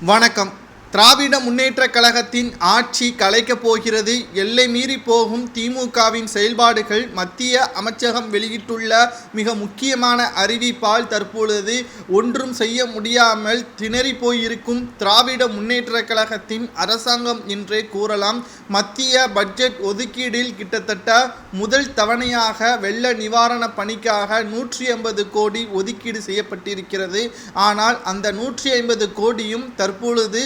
வணக்கம். திராவிட முன்னேற்றக் கழகத்தின் ஆட்சி கலைக்கப் போகிறது. எல்லை மீறி போகும் திமுகவின் செயல்பாடுகள் மத்திய அமைச்சகம் வெளியிட்டுள்ள மிக முக்கியமான அறிவிப்பால் தற்பொழுது ஒன்றும் செய்ய முடியாமல் திணறி போயிருக்கும் திராவிட முன்னேற்றக் கழகத்தின் அரசாங்கம் என்றே கூறலாம். மத்திய பட்ஜெட் ஒதுக்கீடில் கிட்டத்தட்ட முதல் தவணையாக வெள்ள நிவாரண பணிக்காக 150 கோடி ஒதுக்கீடு செய்யப்பட்டிருக்கிறது. ஆனால் அந்த 150 கோடியும் தற்பொழுது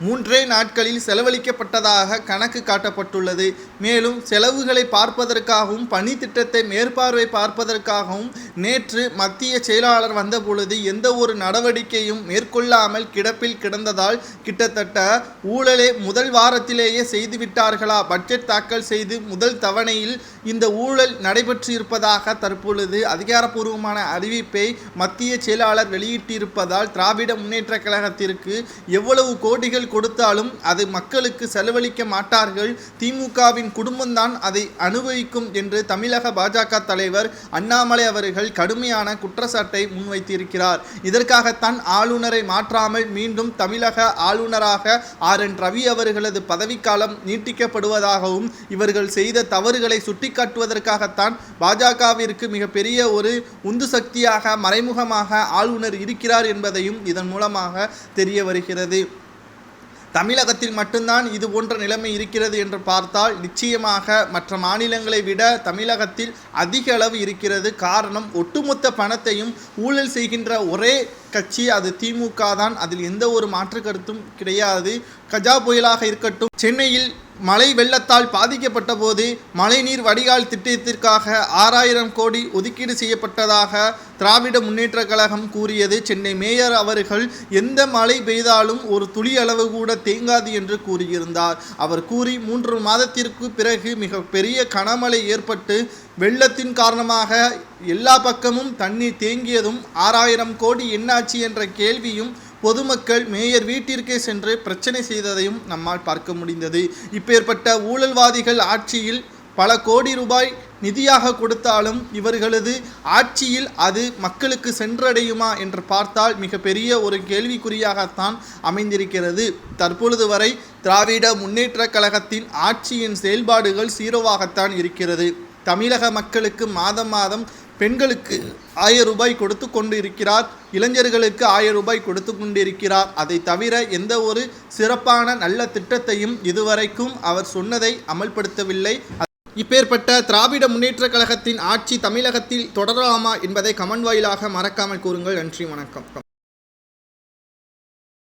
3 நாட்களில் செலவழிக்கப்பட்டதாக கணக்கு காட்டப்பட்டுள்ளது. மேலும் செலவுகளை பார்ப்பதற்காகவும் பணி திட்டத்தை மேற்பார்வை பார்ப்பதற்காகவும் நேற்று மத்திய செயலாளர் வந்தபொழுது எந்த ஒரு நடவடிக்கையும் மேற்கொள்ளாமல் கிடப்பில் கிடந்ததால் கிட்டத்தட்ட ஊழலை முதல் வாரத்திலேயே செய்துவிட்டார்களா, பட்ஜெட் தாக்கல் செய்து முதல் தவணையில் இந்த ஊழல் நடைபெற்று இருப்பதாக தற்பொழுது அதிகாரப்பூர்வமான அறிவிப்பை மத்திய செயலாளர் வெளியிட்டிருப்பதால் திராவிட முன்னேற்ற கழகத்திற்கு எவ்வளவு கோடிகள் கொடுத்தாலும் அது மக்களுக்கு செலவழிக்க மாட்டார்கள். திமுகவின் குடும்பம்தான் அதை அனுபவிக்கும் என்று தமிழக பாஜக தலைவர் அண்ணாமலை அவர்கள் கடுமையான குற்றச்சாட்டை முன்வைத்திருக்கிறார். இதற்காகத்தான் ஆளுநரை மாற்றாமல் மீண்டும் தமிழக ஆளுநராக RN ரவி அவர்களது பதவிக்காலம் நீட்டிக்கப்படுவதாகவும் இவர்கள் செய்த தவறுகளை சுட்டிக்காட்டுவதற்காகத்தான் பாஜகவிற்கு மிகப்பெரிய ஒரு உந்து சக்தியாக மறைமுகமாக ஆளுநர் இருக்கிறார் என்பதையும் இதன் மூலமாக தெரிய வருகிறது. தமிழகத்தில் மட்டும்தான் இது போன்ற நிலைமை இருக்கிறது என்று பார்த்தால் நிச்சயமாக மற்ற மாநிலங்களை விட தமிழகத்தில் அதிக அளவு இருக்கிறது. காரணம், ஒட்டுமொத்த பணத்தையும் ஊழல் செய்கின்ற ஒரே கட்சி அது திமுக தான். அதில் எந்த ஒரு மாற்று கருத்தும் கிடையாது. கஜா புயலாக இருக்கட்டும், சென்னையில் மழை வெள்ளத்தால் பாதிக்கப்பட்ட போது மழைநீர் வடிகால் திட்டத்திற்காக 6000 கோடி ஒதுக்கீடு செய்யப்பட்டதாக திராவிட முன்னேற்ற கழகம் கூறியது. சென்னை மேயர் அவர்கள் எந்த மழை பெய்தாலும் ஒரு துளி அளவு கூட தேங்காது என்று கூறியிருந்தார். அவர் கூறி 3 மாதத்திற்கு பிறகு மிக பெரிய கனமழை ஏற்பட்டு வெள்ளத்தின் காரணமாக எல்லா பக்கமும் தண்ணீர் தேங்கியதும் 6000 கோடி என்னாச்சு என்ற கேள்வியும் பொதுமக்கள் மேயர் வீட்டிற்கே சென்று பிரச்சனை செய்ததையும் நம்மால் பார்க்க முடிந்தது. இப்பேற்பட்ட ஊழல்வாதிகள் ஆட்சியில் பல கோடி ரூபாய் நிதியாக கொடுத்தாலும் இவர்களது ஆட்சியில் அது மக்களுக்கு சென்றடையுமா என்று பார்த்தால் மிகப்பெரிய ஒரு கேள்விக்குறியாகத்தான் அமைந்திருக்கிறது. தற்பொழுது வரை திராவிட முன்னேற்ற கழகத்தின் ஆட்சியின் செயல்பாடுகள் சீரோவாகத்தான் இருக்கிறது. தமிழக மக்களுக்கு மாதம் மாதம் பெண்களுக்கு 1000 ரூபாய் கொடுத்து கொண்டு இருக்கிறார், இளைஞர்களுக்கு 1000 ரூபாய் கொடுத்து கொண்டிருக்கிறார். அதை தவிர எந்த ஒரு சிறப்பான நல்ல திட்டத்தையும் இதுவரைக்கும் அவர் சொன்னதை அமல்படுத்தவில்லை. இப்பேற்பட்ட திராவிட முன்னேற்ற கழகத்தின் ஆட்சி தமிழகத்தில் தொடரலாமா என்பதை கமெண்ட் வாயிலாக மறக்காமல் கூறுங்கள். நன்றி, வணக்கம்.